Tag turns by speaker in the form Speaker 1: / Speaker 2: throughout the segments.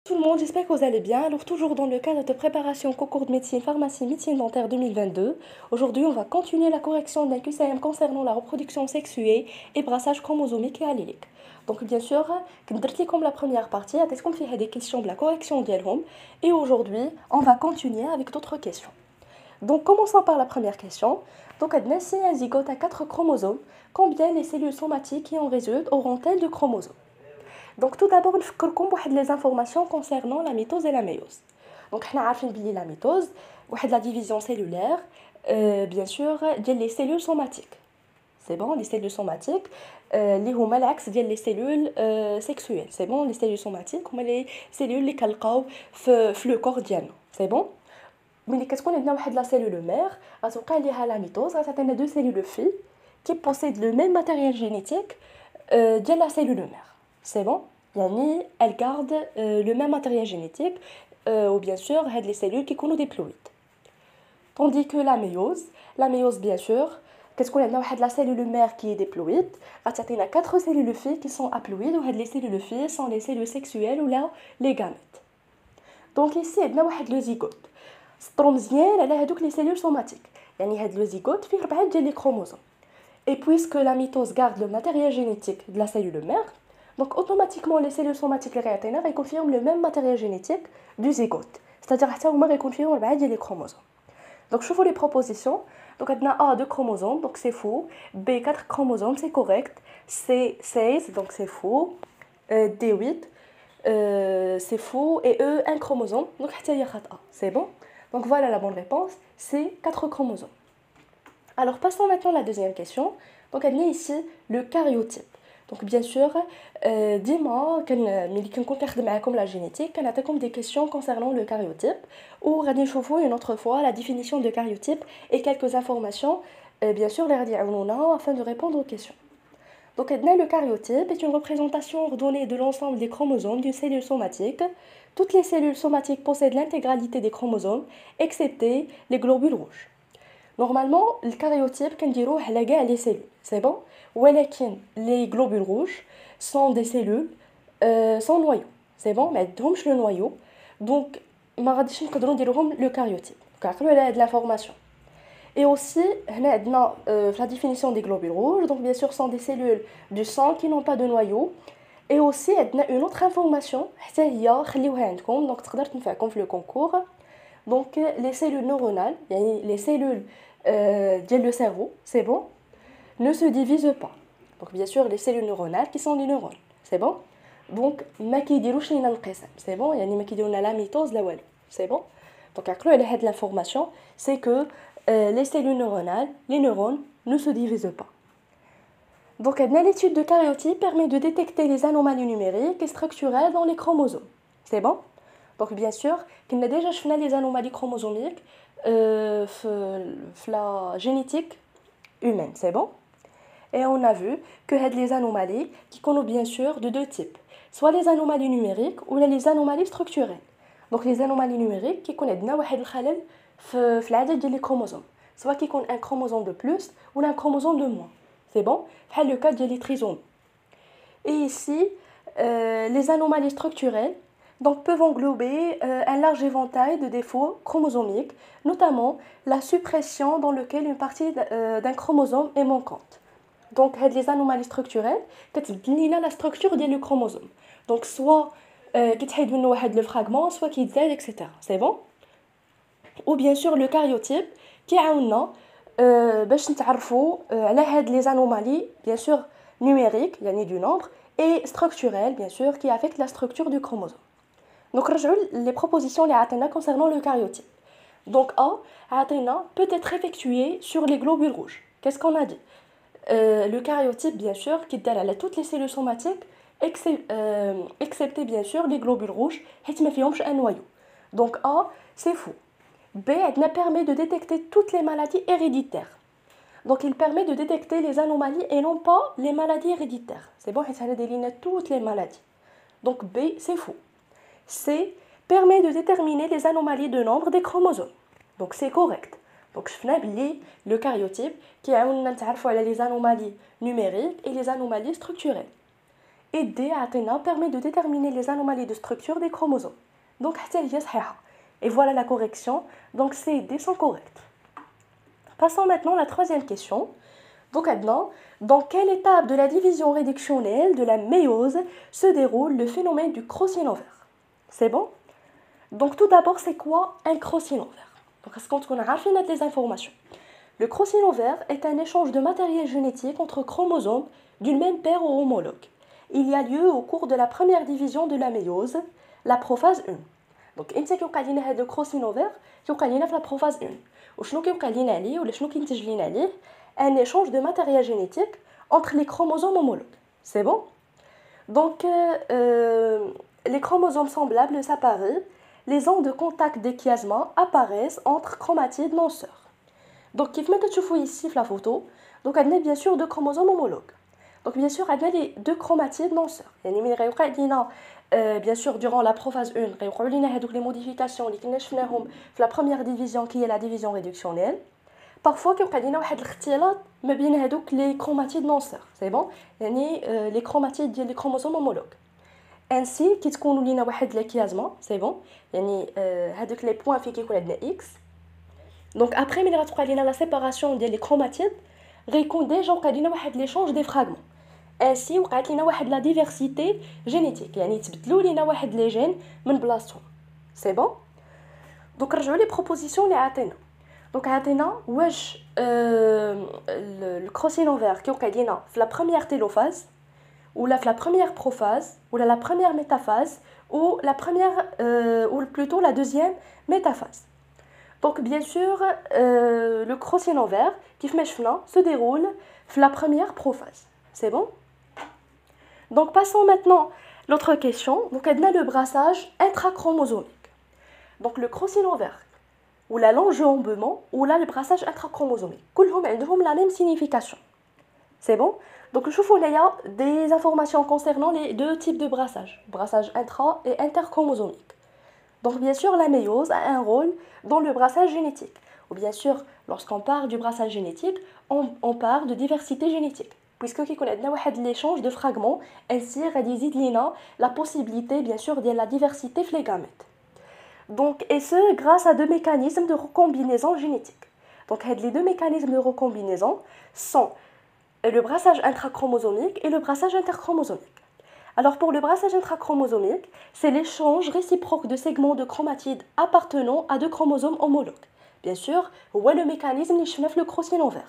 Speaker 1: Tout le monde, j'espère que vous allez bien. Alors, toujours dans le cadre de préparation au concours de médecine, pharmacie, médecine dentaire 2022, aujourd'hui, on va continuer la correction d'un QCM concernant la reproduction sexuée et brassage chromosomique et allélique. Donc, bien sûr, comme la première partie, est-ce qu'on fait des questions de la correction d'Elhom. Et aujourd'hui, on va continuer avec d'autres questions. Donc, commençons par la première question. Donc, si un zygote a 4 chromosomes, combien les cellules somatiques qui en résultent auront-elles de chromosomes? Donc tout d'abord نفكركم بواحد les informations concernant la mitose et la méiose. Donc حنا عارفين بلي la mitose واحد la division cellulaire bien sûr ديال les cellules somatiques. C'est bon, les cellules somatiques اللي هما العكس ديال les cellules sexuelles. C'est bon, les cellules somatiques هما les cellules اللي كنلقاو في le corps ديالنا. C'est bon. ملي كتكون عندنا واحد لا cellule mère غتوقع ليها la mitose غتعطينا deux cellules filles qui possèdent le même matériel génétique ديال la cellule mère. C'est bon. Yani, elles gardent le même matériel génétique ou bien sûr les cellules qui sont diploïdes. Tandis que la méiose bien sûr, qu'est-ce qu'on a la cellule mère qui est diploïde, il y a 4 cellules filles qui sont haploïdes ou les cellules filles sont les cellules sexuelles ou là les gamètes. Donc ici il y a le zygote. Stromzien, elle a les cellules somatiques. Yani le zygote fait 4 les chromosomes. Et puisque la mitose garde le matériel génétique de la cellule mère, donc automatiquement les cellules somatiques les confirment le même matériel génétique du zygote. C'est-à-dire qu'elles confirment les chromosomes. Donc je vous les propositions. Donc on a A 2 chromosomes, donc c'est faux. B 4 chromosomes, c'est correct. C 16, donc c'est faux. D 8, c'est faux. Et E 1 chromosome, donc c'est bon. Donc voilà la bonne réponse, c'est 4 chromosomes. Alors passons maintenant à la deuxième question. Donc on a ici le karyotype. Donc bien sûr, dis-moi, comme la génétique, on a des questions concernant le karyotype, ou une autre fois la définition de karyotype et quelques informations, bien sûr, afin de répondre aux questions. Donc le karyotype est une représentation ordonnée de l'ensemble des chromosomes d'une cellule somatique. Toutes les cellules somatiques possèdent l'intégralité des chromosomes, excepté les globules rouges. Normalement, le karyotype كنديروه على كاع les cellules, c'est bon. ولكن les globules rouges sont des cellules sans noyau, c'est bon, ما عندهمش le noyau. Donc ما غاديش نقدروا نديروهم le karyotype. كنعقلوا على هاد l'information. Et aussi, هنا عندنا la définition des globules rouges, donc bien sûr sont des cellules du sang qui n'ont pas de noyau. Et aussi عندنا une autre information حتى هي خليوها عندكم donc تقدر تنفعكم في le concours. Donc les cellules neuronales, les cellules le cerveau, c'est bon, ne se divisent pas. Donc bien sûr les cellules neuronales qui sont les neurones, c'est bon. Donc ما كيديروش لينا الانقسام, c'est bon, يعني ما كيديروا لنا لا ميتوز لا والو, c'est bon. Donc عقلوا على هاد l'information, c'est que les cellules neuronales, les neurones ne se divisent pas. Donc l'étude de karyotype permet de détecter les anomalies numériques et structurelles dans les chromosomes, c'est bon. Donc bien sûr, qu'on a déjà fait les anomalies chromosomiques la génétique humaine, c'est bon. Et on a vu que les anomalies qui connaissent bien sûr de deux types, soit les anomalies numériques ou les anomalies structurelles. Donc les anomalies numériques qui connaissent واحد الخلل في العدد ديال les chromosomes, soit qui connaît un chromosome de plus ou un chromosome de moins, c'est bon. C'est le cas des trisomes. Et ici, les anomalies structurelles donc, peuvent englober un large éventail de défauts chromosomiques, notamment la suppression dans laquelle une partie d'un chromosome est manquante. Donc, les anomalies structurelles, c'est la structure du chromosome. Donc, soit le fragment, soit qu'il aide, etc. C'est bon? Ou bien sûr, le karyotype, qui a باش نتعرفوا على هاد les anomalies, bien sûr, numériques, يعني du nombre, et structurelles, bien sûr, qui affectent la structure du chromosome. Donc, les propositions concernant le karyotype. Donc, A peut être effectué sur les globules rouges. Qu'est-ce qu'on a dit? Le karyotype, bien sûr, qui donne à toutes les cellules somatiques, excepté, bien sûr, les globules rouges, qui ne font un noyau. Donc, A, c'est faux. B permet de détecter toutes les maladies héréditaires. Donc, il permet de détecter les anomalies et non pas les maladies héréditaires. C'est bon, il délimite toutes les maladies. Donc, B, c'est faux. C permet de déterminer les anomalies de nombre des chromosomes. Donc c'est correct. Donc je vais le karyotype qui a les anomalies numériques et les anomalies structurelles. et D permet de déterminer les anomalies de structure des chromosomes. Donc, et voilà la correction. Donc, C et D sont corrects. Passons maintenant à la troisième question. Donc, maintenant, dans quelle étape de la division réductionnelle de la méiose se déroule le phénomène du crossover? C'est bon? Donc, tout d'abord, c'est quoi un crossover? Donc, est-ce qu'on a raffiné les informations? Le crossover est un échange de matériel génétique entre chromosomes d'une même paire ou homologue. Il y a lieu au cours de la première division de la méiose, la prophase 1. Donc, إمتى كيوقع لينا هذا الكروسينوفر؟ كيوقع لينا في la prophase 1. وشنو كيوقع لينا عليه ولا شنو كينتج لينا عليه؟ Un échange de matériel génétique entre les chromosomes homologues. C'est bon? Donc, les chromosomes semblables s'appareillent, les ondes de contact d'échiasma apparaissent entre chromatides non sœurs. Donc, comme vous voyez ici sur la photo, donc on a bien sûr deux chromosomes homologues. Donc, bien sûr, on a les deux chromatides non sœurs. Bien sûr, durant la prophase 1, on a les modifications qui sont dans la première division qui est la division réductionnelle. Parfois, il y a les chromatides non sœurs. C'est bon? Les chromatides des chromosomes homologues. Ainsi, qui تكونوا لينا واحد الكيازما, c'est bon? هذوك les points في كيكون عندنا X. Donc après ملي غتبقى لينا la séparation ديال les chromatides, غيكون ديجا وقع لينا واحد l'échange des fragments. Ainsi وقعت لينا واحد la diversité génétique, يعني تبدلوا لينا واحد les gènes من بلاصتهم. C'est bon? Donc نرجعوا les propositions اللي عطينا. Donc عطينا واش le crossover كيوقع لينا في la première télophase ou la première prophase, ou la première métaphase, ou plutôt la deuxième métaphase. Donc bien sûr, le crossover qui se déroule dans la première prophase. C'est bon? Donc passons maintenant à l'autre question. Donc on a le brassage intrachromosomique. Donc le crossover, ou l'enjambement, ou le brassage intrachromosomique. Tous ont la même signification. C'est bon? Donc, je vous il y a des informations concernant les deux types de brassage intra- et interchromosomique. Donc, bien sûr, la méiose a un rôle dans le brassage génétique. Ou bien sûr, lorsqu'on parle du brassage génétique, on parle de diversité génétique. Puisque on a l'échange de fragments, ainsi, la possibilité, bien sûr, de la diversité des gamètes. Donc, et ce, grâce à deux mécanismes de recombinaison génétique. Donc, les deux mécanismes de recombinaison sont le brassage intrachromosomique et le brassage interchromosomique. Alors pour le brassage intrachromosomique, c'est l'échange réciproque de segments de chromatides appartenant à deux chromosomes homologues. Bien sûr, où est le mécanisme le crossover.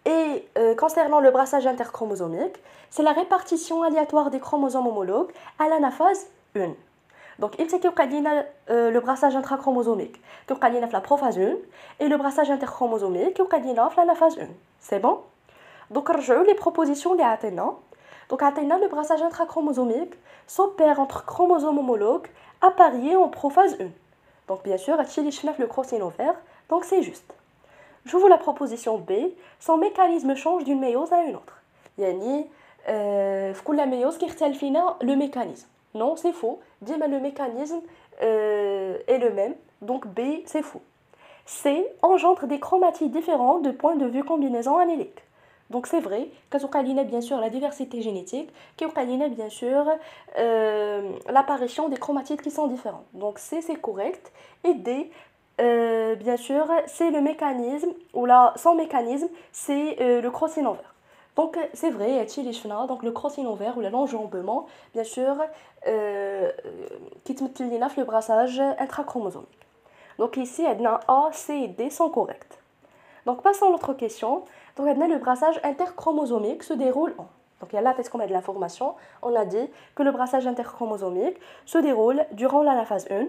Speaker 1: Et concernant le brassage interchromosomique, c'est la répartition aléatoire des chromosomes homologues à l'anaphase 1. Donc, il y a le brassage intrachromosomique qui est dans la prophase 1 et le brassage interchromosomique qui est dans l'anaphase 1. C'est bon? Donc, les propositions les atteindre. Donc, le brassage intrachromosomique s'opère entre chromosomes homologues appariés en prophase 1. Donc, bien sûr, le crossover, donc c'est juste. Je vous la proposition B, son mécanisme change d'une méiose à une autre. Yani, la méiose qui le mécanisme. Non, c'est faux. Dis-moi le mécanisme est le même. Donc, B, c'est faux. C engendre des chromatides différentes de point de vue combinaison allélique. Donc c'est vrai, quand on a bien sûr la diversité génétique, qu'on a bien sûr l'apparition des chromatides qui sont différentes. Donc C c'est correct et D bien sûr c'est le mécanisme ou son mécanisme c'est le crossover. Donc c'est vrai, donc le crossover ou l'enjambement bien sûr qui te met le brassage intrachromosomique. Donc ici A, C et D sont corrects. Donc passons à l'autre question. Donc, le brassage interchromosomique se déroule en. Donc, il y a là, parce qu'on a de l'information, on a dit que le brassage interchromosomique se déroule durant l'anaphase 1.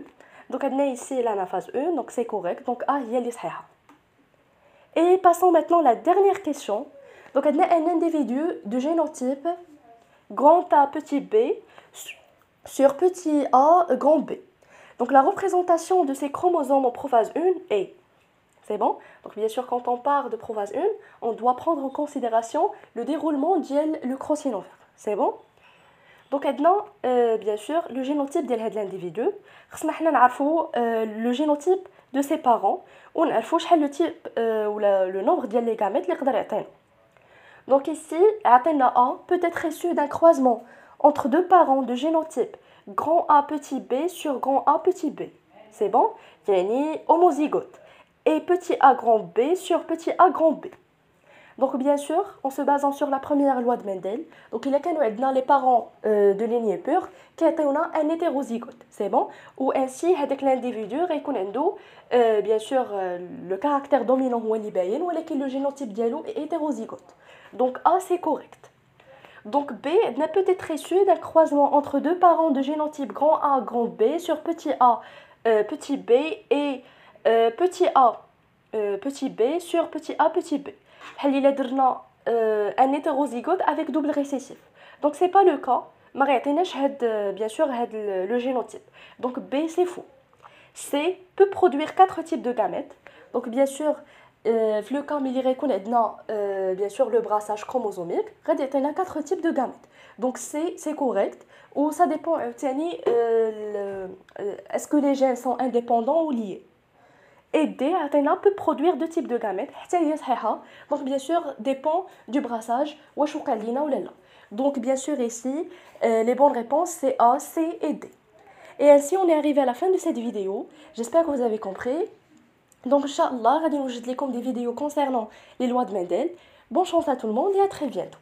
Speaker 1: Donc, on a ici l'anaphase 1, donc c'est correct. Donc, A, il y a les. Et passons maintenant à la dernière question. Donc, on a un individu de génotype grand A, petit b, sur petit a, grand B. Donc, la représentation de ces chromosomes en prophase 1 est. C'est bon? Donc bien sûr, quand on part de prophase 1, on doit prendre en considération le déroulement du crossover. C'est bon? Donc maintenant, bien sûr, le génotype de l'individu, le génotype de ses parents, on a le type ou le nombre de gamètes. Donc ici, A peut être issu d'un croisement entre deux parents de génotype grand A petit b sur grand A petit b. C'est bon? يعني homozygote. Et petit a grand B sur petit a grand B. Donc bien sûr, en se basant sur la première loi de Mendel, donc il y a les parents de lignée pure qui ont un hétérozygote, c'est bon? Ou ainsi, l'individu a bien sûr le caractère dominant ou le génotype dialo est hétérozygote. Donc A c'est correct. Donc B n'a peut-être issu d'un croisement entre deux parents de génotype grand A grand B sur petit a petit b et petit a petit b sur petit a petit b. Il a un hétérozygote avec double récessif. Donc c'est pas le cas. Bien sûr le génotype. Donc B c'est faux. C peut produire 4 types de gamètes. Donc bien sûr le cas il bien sûr le brassage chromosomique. Il y a 4 types de gamètes. Donc C c'est correct. Ou ça dépend est-ce que les gènes sont indépendants ou liés. Et D peut produire deux types de gamètes. Donc bien sûr dépend du brassage. Donc bien sûr ici les bonnes réponses c'est A, C et D. Et ainsi on est arrivé à la fin de cette vidéo. J'espère que vous avez compris. Donc Inch'Allah, je vais vous des vidéos concernant les lois de Mendel. Bonne chance à tout le monde et à très bientôt.